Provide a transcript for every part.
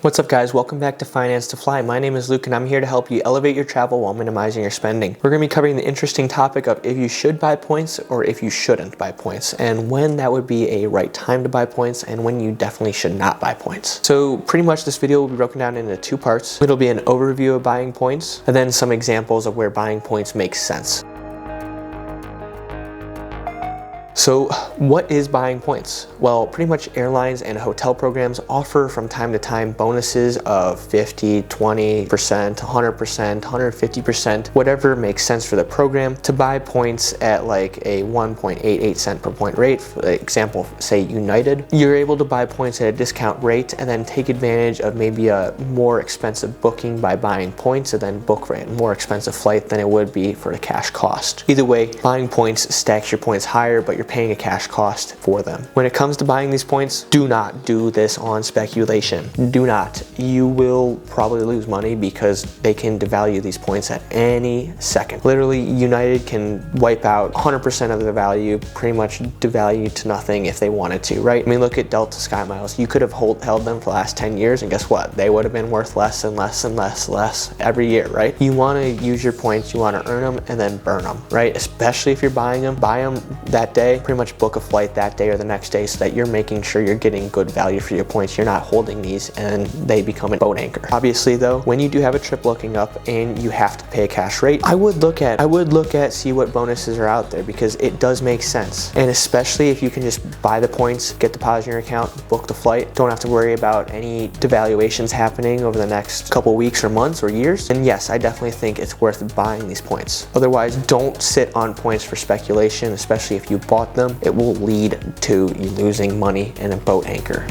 What's up guys, welcome back to Finance to Fly. My name is Luke and I'm here to help you elevate your travel while minimizing your spending. We're going to be covering the interesting topic of if you should buy points or if you shouldn't buy points, and when that would be a right time to buy points and when you definitely should not buy points. So pretty much this video will be broken down into two parts. It'll be an overview of buying points and then some examples of where buying points makes sense. So what is buying points? Well, pretty much airlines and hotel programs offer from time to time bonuses of 50, 20%, 100%, 150%, whatever makes sense for the program to buy points at like a 1.88 cent per point rate. For example, say United, you're able to buy points at a discount rate and then take advantage of maybe a more expensive booking by buying points and then book for a more expensive flight than it would be for the cash cost. Either way, buying points stacks your points higher, but you're paying a cash cost for them. When it comes to buying these points, do not do this on speculation. Do not. You will probably lose money because they can devalue these points at any second. Literally, United can wipe out 100% of the value, pretty much devalue to nothing if they wanted to, right? I mean, look at Delta Sky Miles. You could have held them for the last 10 years and guess what? They would have been worth less and less and less every year, right? You want to use your points, you want to earn them and then burn them, right? Especially if you're buying them, buy them that day, pretty much book a flight that day or the next day so that you're making sure you're getting good value for your points. You're not holding these and they become a boat anchor. Obviously though, when you do have a trip looking up and you have to pay a cash rate, I would look at see what bonuses are out there because it does make sense. And especially if you can just buy the points, get deposit in your account, book the flight, don't have to worry about any devaluations happening over the next couple weeks or months or years. And yes, I definitely think it's worth buying these points. Otherwise, don't sit on points for speculation, especially if you bought them. It will lead to you losing money in a boat anchor.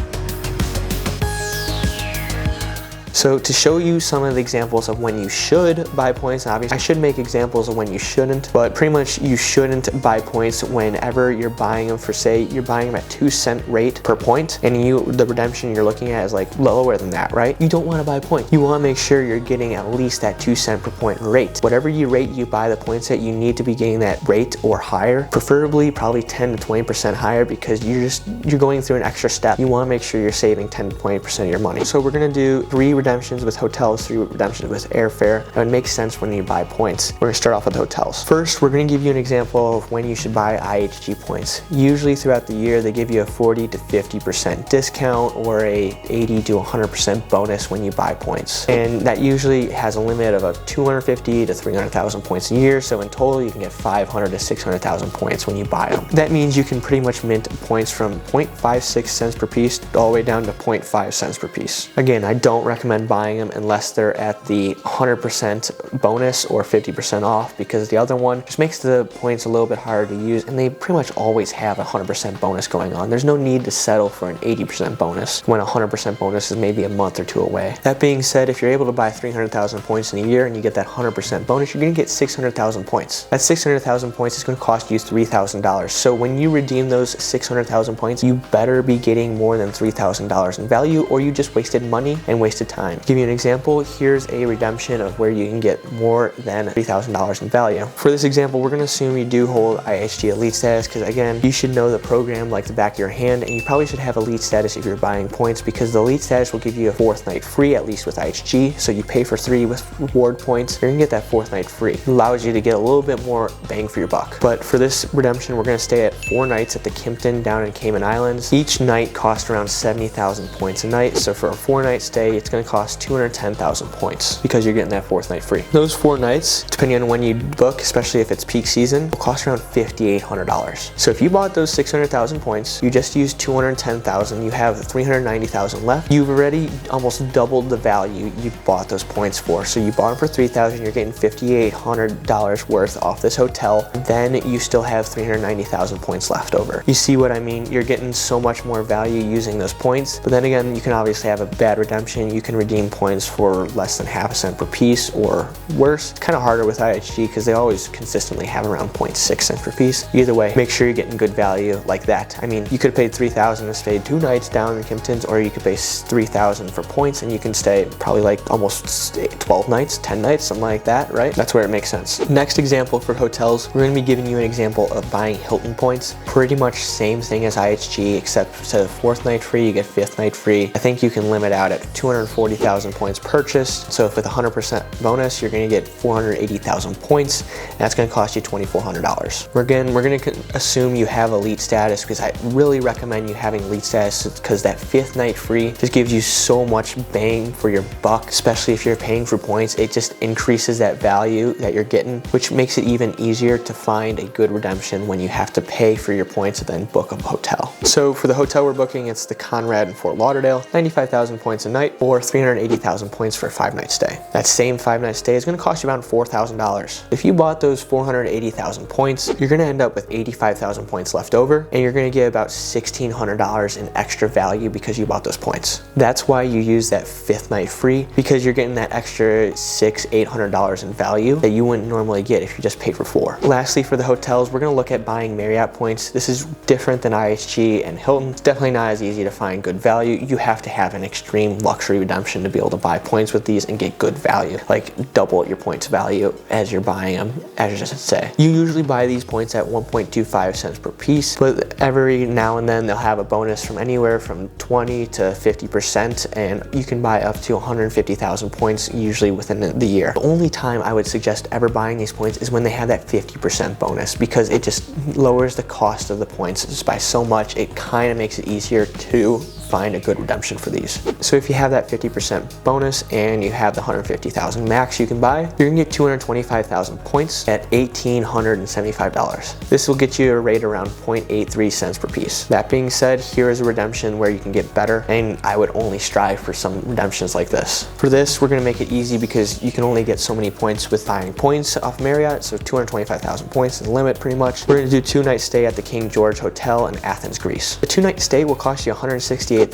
So to show you some of the examples of when you should buy points, obviously I should make examples of when you shouldn't, but pretty much you shouldn't buy points whenever you're buying them for, say, you're buying them at 2-cent rate per point and the redemption you're looking at is like lower than that, right? You don't want to buy points. You want to make sure you're getting at least that 2-cent per point rate. Whatever you buy the points at, you need to be getting that rate or higher, preferably probably 10 to 20% higher because you're going through an extra step. You want to make sure you're saving 10 to 20% of your money. So we're going to do 3 redemptions with hotels, 3 redemptions with airfare. That would make sense when you buy points. We're going to start off with hotels. First, we're going to give you an example of when you should buy IHG points. Usually throughout the year, they give you a 40 to 50% discount or a 80 to 100% bonus when you buy points. And that usually has a limit of 250 to 300,000 points a year. So in total, you can get 500 to 600,000 points when you buy them. That means you can pretty much mint points from 0.56 cents per piece all the way down to 0.5 cents per piece. Again, I don't recommend buying them unless they're at the 100% bonus or 50% off because the other one just makes the points a little bit harder to use and they pretty much always have a 100% bonus going on. There's no need to settle for an 80% bonus when a 100% bonus is maybe a month or 2 away. That being said, if you're able to buy 300,000 points in a year and you get that 100% bonus, you're going to get 600,000 points. That 600,000 points is going to cost you $3,000. So when you redeem those 600,000 points, you better be getting more than $3,000 in value or you just wasted money and wasted time. To give you an example, here's a redemption of where you can get more than $3,000 in value. For this example, we're going to assume you do hold IHG Elite status because again, you should know the program like the back of your hand and you probably should have Elite status if you're buying points because the Elite status will give you a 4th night free, at least with IHG. So you pay for 3 with reward points, you're going to get that 4th night free. It allows you to get a little bit more bang for your buck. But for this redemption, we're going to stay at 4 nights at the Kimpton down in Cayman Islands. Each night costs around 70,000 points a night. So for a 4-night stay, it's going to cost 210,000 points because you're getting that 4th night free. Those 4 nights, depending on when you book, especially if it's peak season, will cost around $5,800. So if you bought those 600,000 points, you just used 210,000, you have 390,000 left, you've already almost doubled the value you bought those points for. So you bought them for 3,000, you're getting $5,800 worth off this hotel, then you still have 390,000 points left over. You see what I mean? You're getting so much more value using those points, but then again, you can obviously have a bad redemption. You can redeem points for less than half a cent per piece or worse. Kind of harder with IHG because they always consistently have around 0.6 cents per piece. Either way, make sure you're getting good value like that. I mean, you could have paid $3,000 and stayed 2 nights down in Kimptons, or you could pay $3,000 for points and you can stay probably like almost 12 nights, 10 nights, something like that, right? That's where it makes sense. Next example for hotels, we're going to be giving you an example of buying Hilton points. Pretty much same thing as IHG, except instead of 4th night free, you get 5th night free. I think you can limit out at 240 440,000 points purchased. So if with 100% bonus, you're gonna get 480,000 points. And that's gonna cost you $2,400. We're gonna assume you have elite status, because I really recommend you having elite status, because that 5th night free just gives you so much bang for your buck, especially if you're paying for points. It just increases that value that you're getting, which makes it even easier to find a good redemption when you have to pay for your points and then book a hotel. So for the hotel we're booking, it's the Conrad in Fort Lauderdale, 95,000 points a night, or 380,000 points for a 5-night stay. That same 5-night stay is gonna cost you around $4,000. If you bought those 480,000 points, you're gonna end up with 85,000 points left over, and you're gonna get about $1,600 in extra value because you bought those points. That's why you use that 5th night free, because you're getting that extra $600-800 in value that you wouldn't normally get if you just paid for 4. Lastly, for the hotels, we're gonna look at buying Marriott points. This is different than IHG and Hilton. It's definitely not as easy to find good value. You have to have an extreme luxury redemption to be able to buy points with these and get good value, like double your points value as you're buying them, as you just say. You usually buy these points at 1.25 cents per piece, but every now and then they'll have a bonus from anywhere from 20 to 50%, and you can buy up to 150,000 points usually within the year. The only time I would suggest ever buying these points is when they have that 50% bonus, because it just lowers the cost of the points just by so much. It kind of makes it easier to find a good redemption for these. So if you have that 50% bonus and you have the 150,000 max you can buy, you're gonna get 225,000 points at $1,875. This will get you a rate around 0.83 cents per piece. That being said, here is a redemption where you can get better, and I would only strive for some redemptions like this. For this, we're gonna make it easy because you can only get so many points with buying points off Marriott, so 225,000 points is the limit pretty much. We're gonna do 2-night stay at the King George Hotel in Athens, Greece. The 2-night stay will cost you 168,000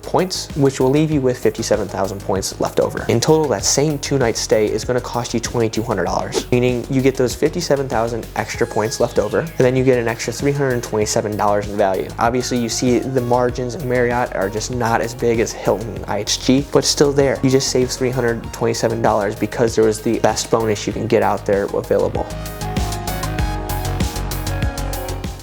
points, which will leave you with 57,000 points left over. In total, that same 2-night stay is gonna cost you $2,200, meaning you get those 57,000 extra points left over, and then you get an extra $327 in value. Obviously, you see the margins in Marriott are just not as big as Hilton and IHG, but still there. You just saved $327 because there was the best bonus you can get out there available.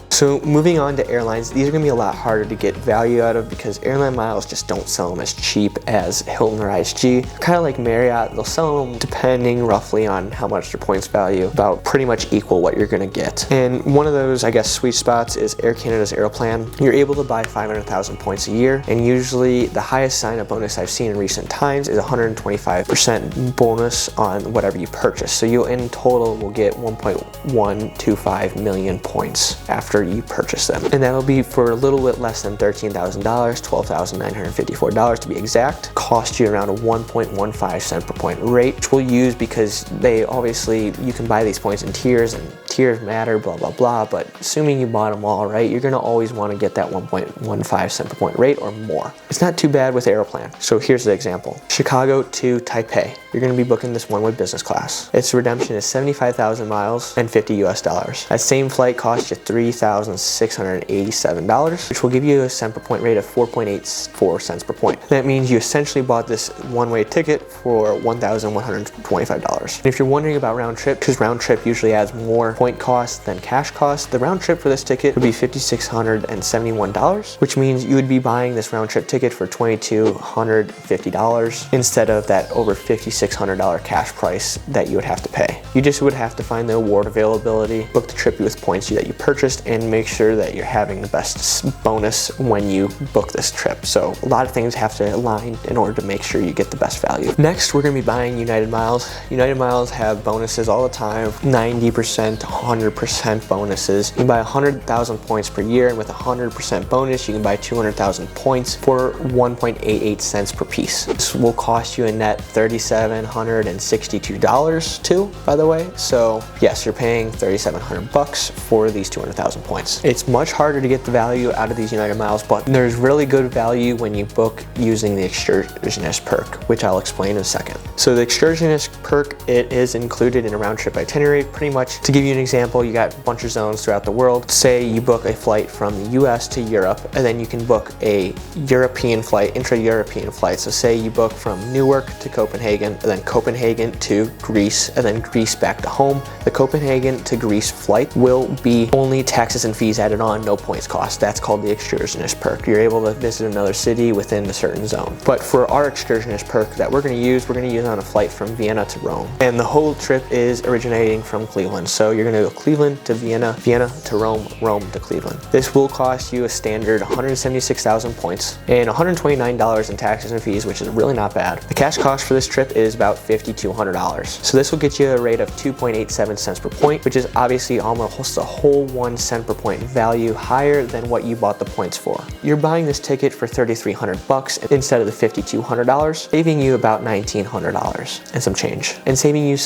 So moving on to airlines, these are gonna be a lot harder to get value out of because airline miles just don't sell them as cheap as Hilton or IHG. Kind of like Marriott, they'll sell them depending roughly on how much their points value, about pretty much equal what you're gonna get. And one of those, I guess, sweet spots is Air Canada's Aeroplan. You're able to buy 500,000 points a year, and usually the highest sign-up bonus I've seen in recent times is 125% bonus on whatever you purchase. So you in total will get 1.125 million points after you purchase them, and that'll be for a little bit less than $13,000, $12,954 to be exact. Cost you around a 1.15 cent per point rate, which we'll use because they obviously, you can buy these points in tiers, and tiers matter, blah blah blah, but assuming you bought them all right, you're gonna always want to get that 1.15 cent per point rate or more. It's not too bad with Aeroplan. So here's the example: Chicago to Taipei. You're gonna be booking this one with business class. Its redemption is 75,000 miles and $50 US. That same flight costs you $3,687, which will give you a cent per point rate of 4.84 cents per point. That means you essentially bought this one-way ticket for $1,125. And if you're wondering about round trip, because round trip usually adds more point cost than cash cost, the round trip for this ticket would be $5,671, which means you would be buying this round trip ticket for $2,250 instead of that over $5,600 cash price that you would have to pay. You just would have to find the award availability, book the trip with points that you purchased, and make sure that you're having the best bonus when you book this trip. So a lot of things have to align in order to make sure you get the best value. Next, we're gonna be buying United Miles. United Miles have bonuses all the time, 90%, 100% bonuses. You can buy 100,000 points per year, and with 100% bonus, you can buy 200,000 points for 1.88 cents per piece. This will cost you a net $3,762 too, by the way. So yes, you're paying $3,700 for these 200,000 points. It's much harder to get the value out of these United Miles, but there's really good value when you book using the excursionist perk, which I'll explain in a second. So the excursionist perk, it is included in a round trip itinerary. Pretty much, to give you an example, you got a bunch of zones throughout the world. Say you book a flight from the US to Europe, and then you can book a European flight, intra-European flight. So say you book from Newark to Copenhagen, and then Copenhagen to Greece, and then Greece back to home. The Copenhagen to Greece flight will be only taxes and fees added on, no points cost. That's called the excursionist perk. You're able to visit another city within a certain zone. But for our excursionist perk that we're going to use on a flight from Vienna to Rome. And the whole trip is originating from Cleveland. So you're going to go Cleveland to Vienna, Vienna to Rome, Rome to Cleveland. This will cost you a standard 176,000 points and $129 in taxes and fees, which is really not bad. The cash cost for this trip is about $5,200. So this will get you a rate of 2.87 cents per point, which is obviously almost a whole 1 cent per point value higher than what you bought the points for. You're buying this ticket for $3,300 instead of the $5,200, saving you about $1,900 and some change, and saving you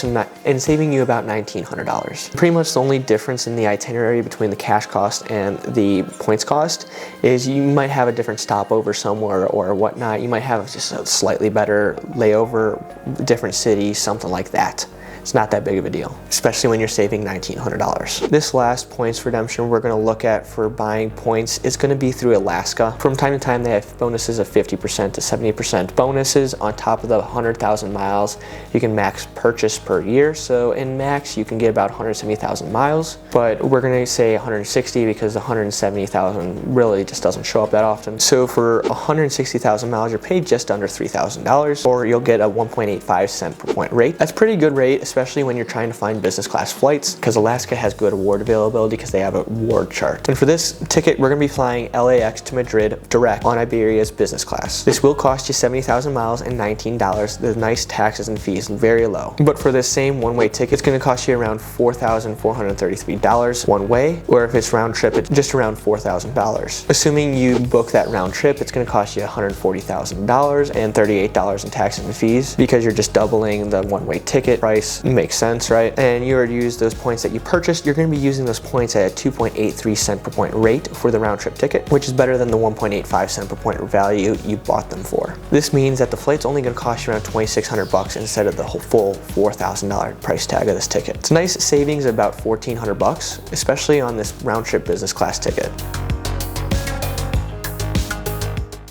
about $1,900. Pretty much the only difference in the itinerary between the cash cost and the points cost is you might have a different stopover somewhere or whatnot. You might have just a slightly better layover, different city, something like that. It's not that big of a deal, especially when you're saving $1,900. This last points redemption we're going to look at for buying points is going to be through Alaska. From time to time, they have bonuses of 50% to 70% bonuses on top of the 100,000 miles you can max purchase per year. So in max, you can get about 170,000 miles, but we're going to say 160 because the 170,000 really just doesn't show up that often. So for 160,000 miles, you're paid just under $3,000, or you'll get a 1.85 cent per point rate. That's a pretty good rate, especially when you're trying to find business class flights, because Alaska has good award availability because they have a award chart. And for this ticket, we're going to be flying LAX to Madrid direct on Iberia's business class. This will cost you 70,000 miles and $19. The nice taxes and fees, very low. But for this same one-way ticket, it's going to cost you around $4,433 one way, or if it's round trip, it's just around $4,000. Assuming you book that round trip, it's going to cost you $140,000 and $38 in taxes and fees, because you're just doubling the one-way ticket price. Makes sense, right? And you already used those points that you purchased. You're going to be using those points at a 2.83 cent per point rate for the round trip ticket, which is better than the 1.85 cent per point value you bought them for. This means that the flight's only going to cost you around $2,600 instead of the whole full $4,000 price tag of this ticket. It's a nice savings of about $1,400, especially on this round trip business class ticket.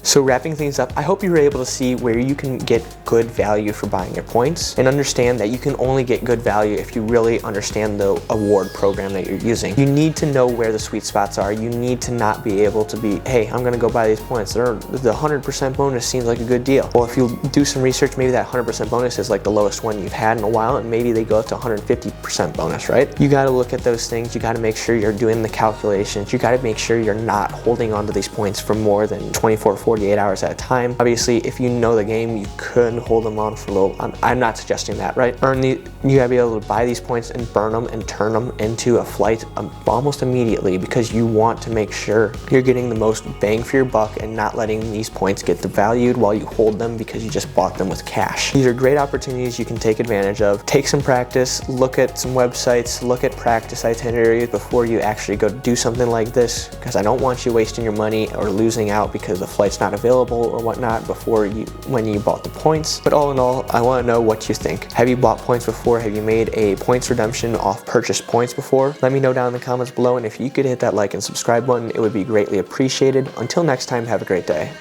So wrapping things up, I hope you were able to see where you can get good value for buying your points, and understand that you can only get good value if you really understand the award program that you're using. You need to know where the sweet spots are. You need to not be able to be, hey, I'm gonna go buy these points. The 100% bonus seems like a good deal. Well, if you do some research, maybe that 100% bonus is like the lowest one you've had in a while, and maybe they go up to 150% bonus, right? You gotta look at those things. You gotta make sure you're doing the calculations. You gotta make sure you're not holding on to these points for more than 24, 48 hours at a time. Obviously, if you know the game, you could hold them on for a little. I'm not suggesting that, right? You gotta be able to buy these points and burn them and turn them into a flight almost immediately, because you want to make sure you're getting the most bang for your buck and not letting these points get devalued while you hold them because you just bought them with cash. These are great opportunities you can take advantage of. Take some practice, look at some websites, look at practice itineraries before you actually go do something like this, because I don't want you wasting your money or losing out because the flight's not available or whatnot when you bought the points. But all in all, I want to know what you think. Have you bought points before? Have you made a points redemption off purchased points before? Let me know down in the comments below, and if you could hit that like and subscribe button, it would be greatly appreciated. Until next time, have a great day.